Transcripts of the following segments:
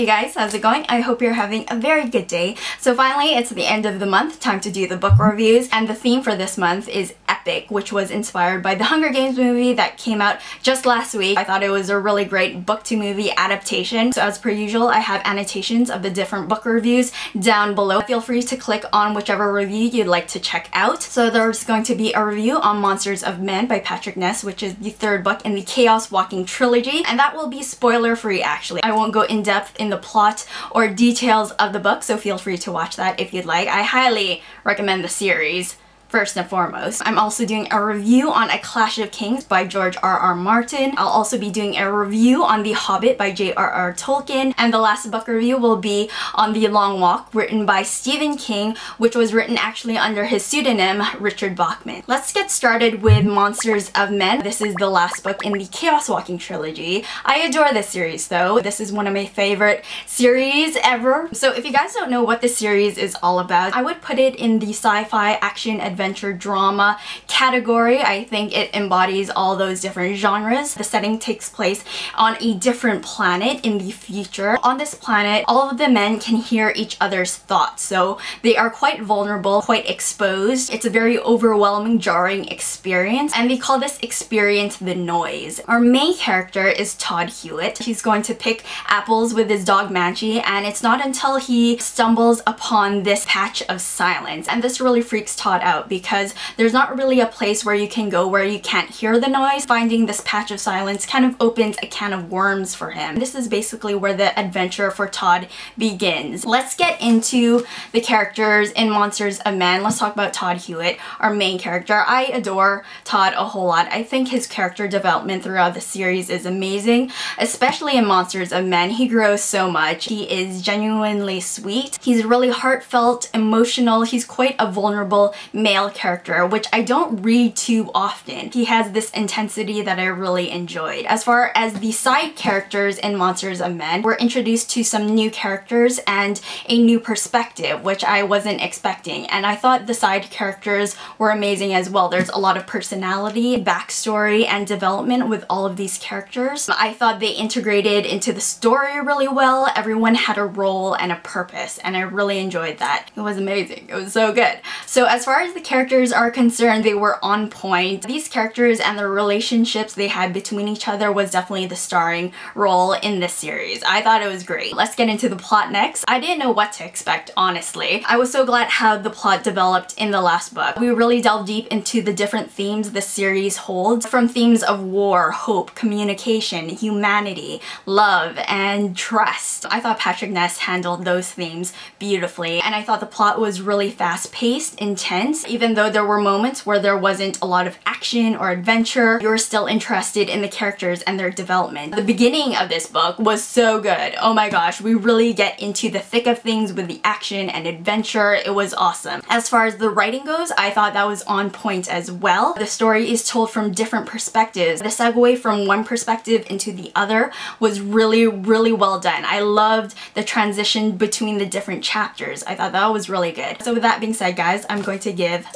Hey guys, how's it going? I hope you're having a very good day. So finally, it's the end of the month, time to do the book reviews, and the theme for this month is epic, which was inspired by the Hunger Games movie that came out just last week. I thought it was a really great book to movie adaptation. So as per usual, I have annotations of the different book reviews down below. Feel free to click on whichever review you'd like to check out. So there's going to be a review on Monsters of Men by Richard Ness, which is the third book in the Chaos Walking trilogy, and that will be spoiler free actually. I won't go in depth in the plot or details of the book, so feel free to watch that if you'd like. I highly recommend the series. First and foremost. I'm also doing a review on A Clash of Kings by George R.R. Martin. I'll also be doing a review on The Hobbit by J.R.R. Tolkien, and the last book review will be on The Long Walk, written by Stephen King, which was written actually under his pseudonym, Richard Bachman. Let's get started with Monsters of Men. This is the last book in the Chaos Walking trilogy. I adore this series though. This is one of my favorite series ever. So if you guys don't know what this series is all about, I would put it in the sci-fi action adventure drama category. I think it embodies all those different genres. The setting takes place on a different planet in the future. On this planet, all of the men can hear each other's thoughts, so they are quite vulnerable, quite exposed. It's a very overwhelming, jarring experience, and they call this experience the noise. Our main character is Todd Hewitt. He's going to pick apples with his dog Manchi, and it's not until he stumbles upon this patch of silence, and this really freaks Todd out because there's not really a place where you can go where you can't hear the noise. Finding this patch of silence kind of opens a can of worms for him. This is basically where the adventure for Todd begins. Let's get into the characters in Monsters of Men. Let's talk about Todd Hewitt, our main character. I adore Todd a whole lot. I think his character development throughout the series is amazing, especially in Monsters of Men. He grows so much. He is genuinely sweet. He's really heartfelt, emotional. He's quite a vulnerable male character, which I don't read too often. He has this intensity that I really enjoyed. As far as the side characters in Monsters of Men, we're introduced to some new characters and a new perspective, which I wasn't expecting, and I thought the side characters were amazing as well. There's a lot of personality, backstory, and development with all of these characters. I thought they integrated into the story really well. Everyone had a role and a purpose, and I really enjoyed that. It was amazing. It was so good. So as far as the characters are concerned, they were on point. These characters and the relationships they had between each other was definitely the starring role in this series. I thought it was great. Let's get into the plot next. I didn't know what to expect, honestly. I was so glad how the plot developed in the last book. We really delved deep into the different themes the series holds, from themes of war, hope, communication, humanity, love, and trust. I thought Richard Ness handled those themes beautifully, and I thought the plot was really fast-paced, intense. Even though there were moments where there wasn't a lot of action or adventure, you were still interested in the characters and their development. The beginning of this book was so good. Oh my gosh, we really get into the thick of things with the action and adventure. It was awesome. As far as the writing goes, I thought that was on point as well. The story is told from different perspectives. The segue from one perspective into the other was really well done. I loved the transition between the different chapters. I thought that was really good. So with that being said, guys, I'm going to give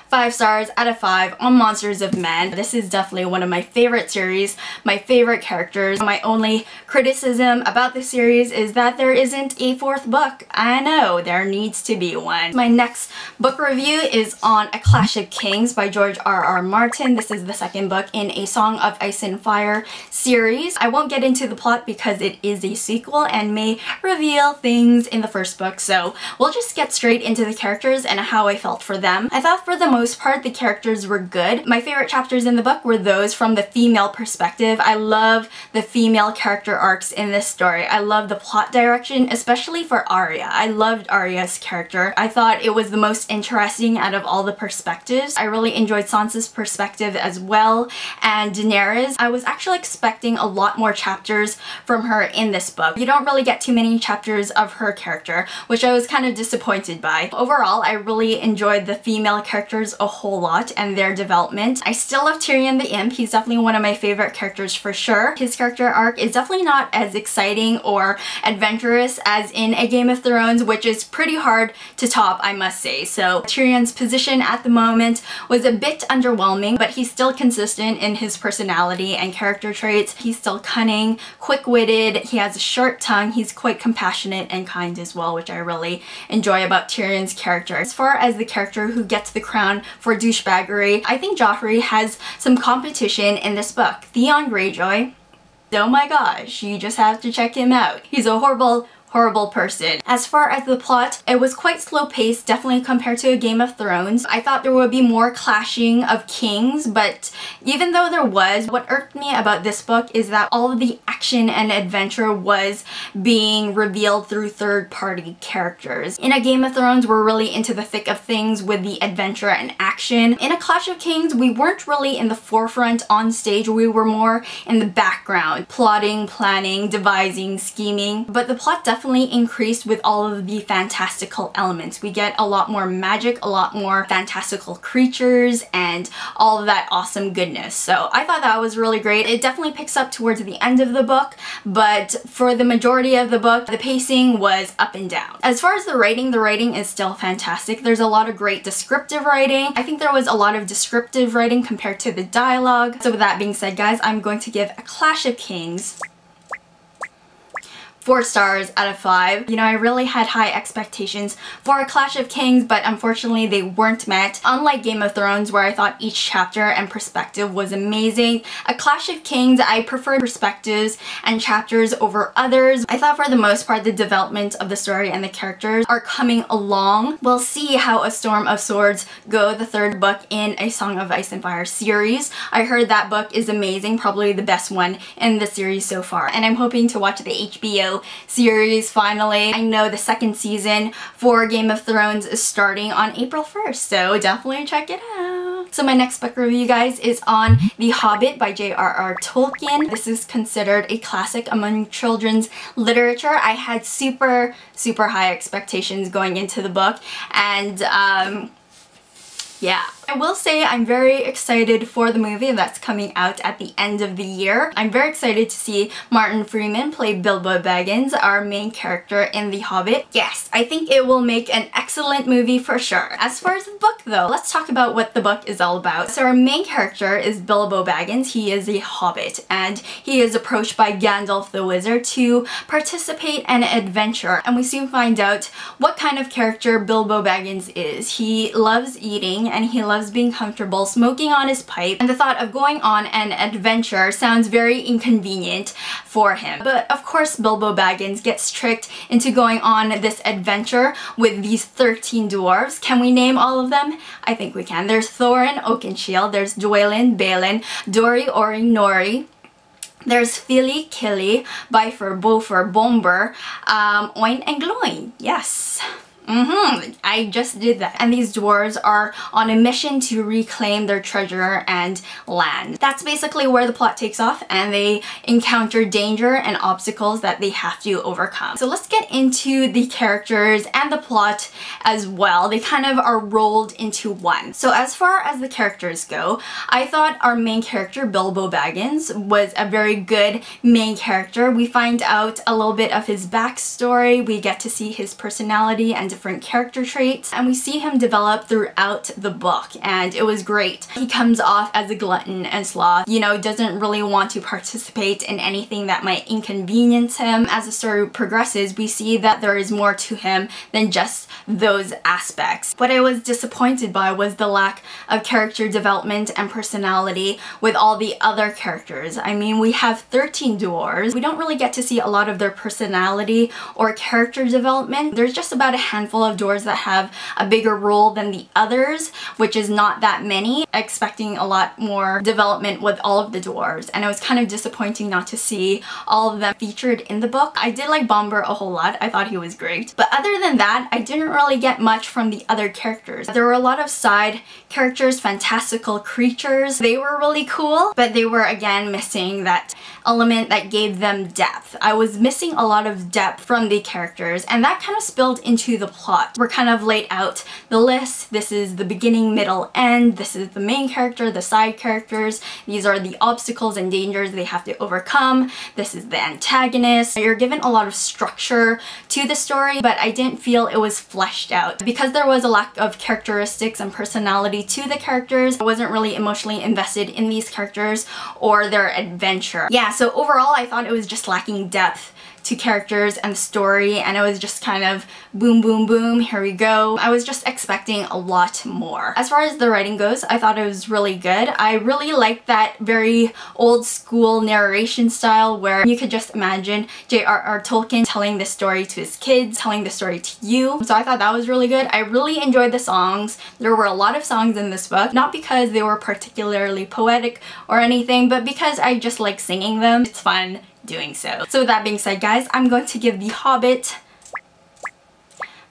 5 stars out of 5 on Monsters of Men. This is definitely one of my favorite series, my favorite characters. My only criticism about the series is that there isn't a 4th book. I know, there needs to be one. My next book review is on A Clash of Kings by George R.R. Martin. This is the 2nd book in A Song of Ice and Fire series. I won't get into the plot because it is a sequel and may reveal things in the 1st book, so we'll just get straight into the characters and how I felt for them. I thought for the most part the characters were good. My favorite chapters in the book were those from the female perspective. I love the female character arcs in this story. I love the plot direction, especially for Arya. I loved Arya's character. I thought it was the most interesting out of all the perspectives. I really enjoyed Sansa's perspective as well, and Daenerys. I was actually expecting a lot more chapters from her in this book. You don't really get too many chapters of her character, which I was kind of disappointed by. Overall, I really enjoyed the female characters characters a whole lot and their development. I still love Tyrion the Imp. He's definitely one of my favorite characters for sure. His character arc is definitely not as exciting or adventurous as in a Game of Thrones, which is pretty hard to top, I must say. So Tyrion's position at the moment was a bit underwhelming, but he's still consistent in his personality and character traits. He's still cunning, quick-witted, he has a sharp tongue, he's quite compassionate and kind as well, which I really enjoy about Tyrion's character. As far as the character who gets the crown for douchebaggery, I think Joffrey has some competition in this book. Theon Greyjoy, oh my gosh, you just have to check him out. He's a horrible person. As far as the plot, it was quite slow-paced, definitely compared to a Game of Thrones. I thought there would be more clashing of kings, but even though there was, what irked me about this book is that all of the action and adventure was being revealed through third-party characters. In a Game of Thrones, we're really into the thick of things with the adventure and action. In a Clash of Kings, we weren't really in the forefront on stage, we were more in the background, plotting, planning, devising, scheming, but the plot definitely increased with all of the fantastical elements. We get a lot more magic, a lot more fantastical creatures, and all of that awesome goodness. So I thought that was really great. It definitely picks up towards the end of the book, but for the majority of the book, the pacing was up and down. As far as the writing is still fantastic. There's a lot of great descriptive writing. I think there was a lot of descriptive writing compared to the dialogue. So with that being said, guys, I'm going to give A Clash of Kings 4 stars out of 5. You know, I really had high expectations for A Clash of Kings, but unfortunately they weren't met. Unlike Game of Thrones, where I thought each chapter and perspective was amazing, A Clash of Kings, I preferred perspectives and chapters over others. I thought for the most part the development of the story and the characters are coming along. We'll see how A Storm of Swords go, the 3rd book in A Song of Ice and Fire series. I heard that book is amazing, probably the best one in the series so far, and I'm hoping to watch the HBO series finally. I know the 2nd season for Game of Thrones is starting on April 1st, so definitely check it out. So my next book review, guys, is on The Hobbit by J.R.R. Tolkien. This is considered a classic among children's literature. I had super high expectations going into the book, and yeah. I will say I'm very excited for the movie that's coming out at the end of the year. I'm very excited to see Martin Freeman play Bilbo Baggins, our main character in The Hobbit. Yes, I think it will make an excellent movie for sure. As far as the book though, let's talk about what the book is all about. So our main character is Bilbo Baggins. He is a hobbit and he is approached by Gandalf the Wizard to participate in an adventure, and we soon find out what kind of character Bilbo Baggins is. He loves eating and he loves being comfortable smoking on his pipe, and the thought of going on an adventure sounds very inconvenient for him. But of course Bilbo Baggins gets tricked into going on this adventure with these 13 dwarves. Can we name all of them? I think we can. There's Thorin Oakenshield, there's Dwalin, Balin, Dori, Ori, Nori, there's Fili, Kili, Bifur, Bofur, Bomber, Oin, and Gloin. Yes. I just did that. And these dwarves are on a mission to reclaim their treasure and land. That's basically where the plot takes off, and they encounter danger and obstacles that they have to overcome. So let's get into the characters and the plot as well. They kind of are rolled into one. So as far as the characters go, I thought our main character, Bilbo Baggins, was a very good main character. We find out a little bit of his backstory, we get to see his personality and different character traits, and we see him develop throughout the book, and it was great. He comes off as a glutton and sloth, you know, doesn't really want to participate in anything that might inconvenience him. As the story progresses, we see that there is more to him than just those aspects. What I was disappointed by was the lack of character development and personality with all the other characters. I mean, we have 13 dwarves. We don't really get to see a lot of their personality or character development. There's just about a handful of dwarves that have a bigger role than the others, which is not that many. Expecting a lot more development with all of the dwarves, and it was kind of disappointing not to see all of them featured in the book. I did like Bomber a whole lot. I thought he was great. But other than that, I didn't really get much from the other characters. There were a lot of side characters, fantastical creatures. They were really cool, but they were again missing that element that gave them depth. I was missing a lot of depth from the characters, and that kind of spilled into the plot. We're kind of laid out the list. This is the beginning, middle, end. This is the main character, the side characters. These are the obstacles and dangers they have to overcome. This is the antagonist. You're given a lot of structure to the story, but I didn't feel it was fleshed out. Because there was a lack of characteristics and personality to the characters, I wasn't really emotionally invested in these characters or their adventure. Yeah, so overall I thought it was just lacking depth to characters and story, and it was just kind of boom boom boom, here we go. I was just expecting a lot more. As far as the writing goes, I thought it was really good. I really liked that very old school narration style where you could just imagine J.R.R. Tolkien telling this story to his kids, telling the story to you. So I thought that was really good. I really enjoyed the songs. There were a lot of songs in this book, not because they were particularly poetic or anything, but because I just like singing them. It's fun doing so. So with that being said, guys, I'm going to give The Hobbit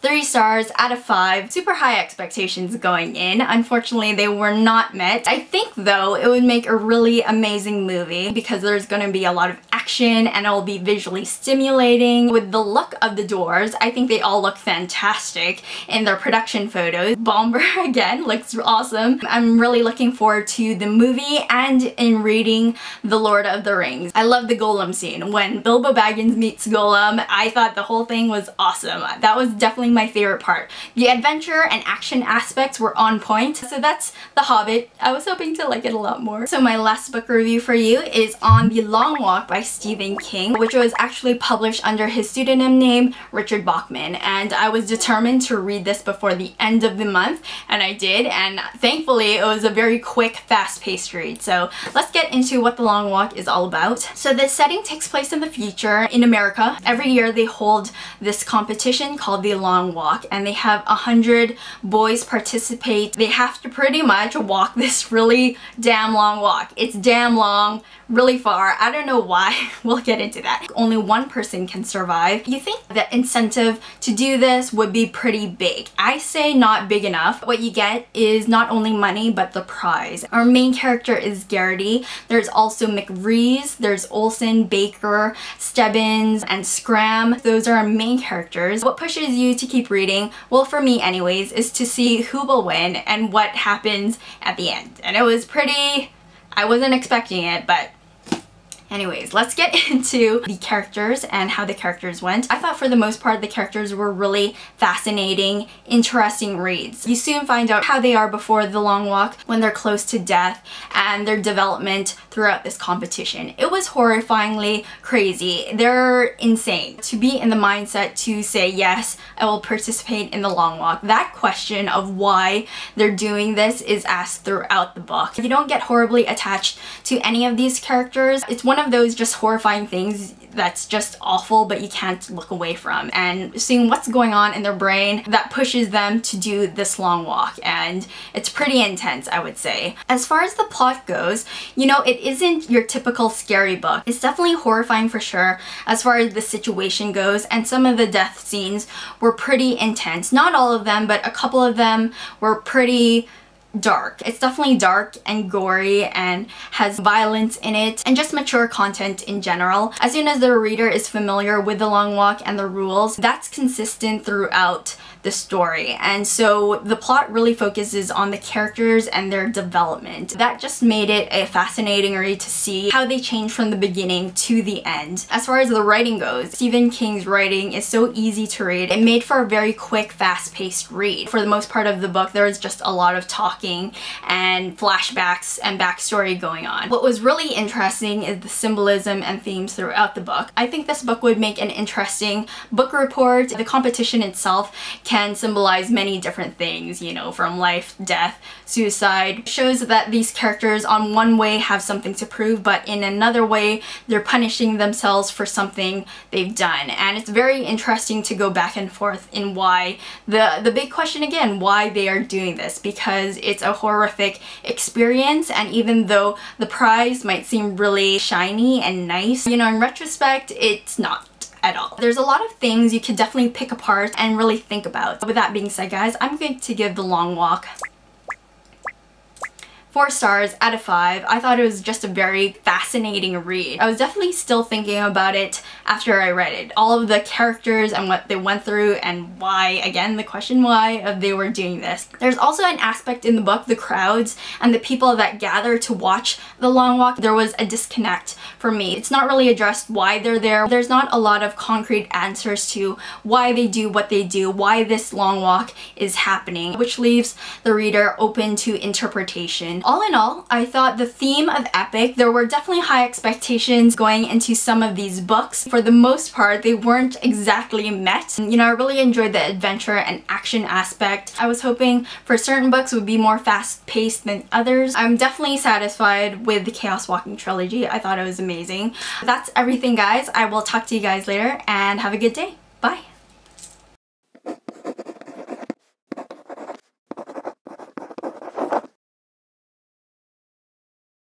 3 stars out of 5. Super high expectations going in. Unfortunately, they were not met. I think though it would make a really amazing movie because there's going to be a lot of action and it will be visually stimulating. With the look of the dwarves, I think they all look fantastic in their production photos. Bomber again looks awesome. I'm really looking forward to the movie and in reading The Lord of the Rings. I love the Golem scene. When Bilbo Baggins meets Golem, I thought the whole thing was awesome. That was definitely my favorite part. The adventure and action aspects were on point. So that's The Hobbit. I was hoping to like it a lot more. So my last book review for you is on The Long Walk by Stephen King, which was actually published under his pseudonym name, Richard Bachman. And I was determined to read this before the end of the month, and I did, and thankfully it was a very quick, fast-paced read. So let's get into what The Long Walk is all about. So this setting takes place in the future in America. Every year they hold this competition called The Long Walk, and they have 100 boys participate. They have to pretty much walk this really damn long walk. It's damn long, really far. I don't know why. We'll get into that. Only one person can survive. You think the incentive to do this would be pretty big. I say not big enough. What you get is not only money, but the prize. Our main character is Garrity. There's also McRees, there's Olsen, Baker, Stebbins, and Scram. Those are our main characters. What pushes you to keep reading, well for me anyways, is to see who will win and what happens at the end. And it was pretty... I wasn't expecting it, but anyways, let's get into the characters and how the characters went. I thought for the most part the characters were really fascinating, interesting reads. You soon find out how they are before the long walk, when they're close to death, and their development throughout this competition. It was horrifyingly crazy. They're insane. To be in the mindset to say, yes, I will participate in the long walk. That question of why they're doing this is asked throughout the book. You don't get horribly attached to any of these characters. It's one of those just horrifying things that's just awful, but you can't look away from, and seeing what's going on in their brain that pushes them to do this long walk, and it's pretty intense, I would say. As far as the plot goes, you know, it isn't your typical scary book. It's definitely horrifying for sure as far as the situation goes, and some of the death scenes were pretty intense. Not all of them, but a couple of them were pretty dark. It's definitely dark and gory and has violence in it and just mature content in general. As soon as the reader is familiar with the long walk and the rules, that's consistent throughout the story, and so the plot really focuses on the characters and their development. That just made it a fascinating read to see how they change from the beginning to the end. As far as the writing goes, Stephen King's writing is so easy to read. It made for a very quick, fast-paced read. For the most part of the book, there was just a lot of talking and flashbacks and backstory going on. What was really interesting is the symbolism and themes throughout the book. I think this book would make an interesting book report. The competition itself can symbolize many different things, you know, from life, death, suicide. It shows that these characters on one way have something to prove, but in another way they're punishing themselves for something they've done. And it's very interesting to go back and forth in why. The big question again, why they are doing this, because it's a horrific experience, and even though the prize might seem really shiny and nice, you know, in retrospect it's not at all. There's a lot of things you could definitely pick apart and really think about. With that being said, guys, I'm going to give The Long Walk 4 stars out of 5. I thought it was just a very fascinating read. I was definitely still thinking about it after I read it. All of the characters and what they went through and why, again, the question why they were doing this. There's also an aspect in the book, the crowds and the people that gather to watch the long walk. There was a disconnect for me. It's not really addressed why they're there. There's not a lot of concrete answers to why they do what they do, why this long walk is happening, which leaves the reader open to interpretation. All in all, I thought the theme of epic, there were definitely high expectations going into some of these books. For the most part, they weren't exactly met. You know, I really enjoyed the adventure and action aspect. I was hoping for certain books would be more fast-paced than others. I'm definitely satisfied with the Chaos Walking trilogy. I thought it was amazing. That's everything, guys. I will talk to you guys later and have a good day. Bye!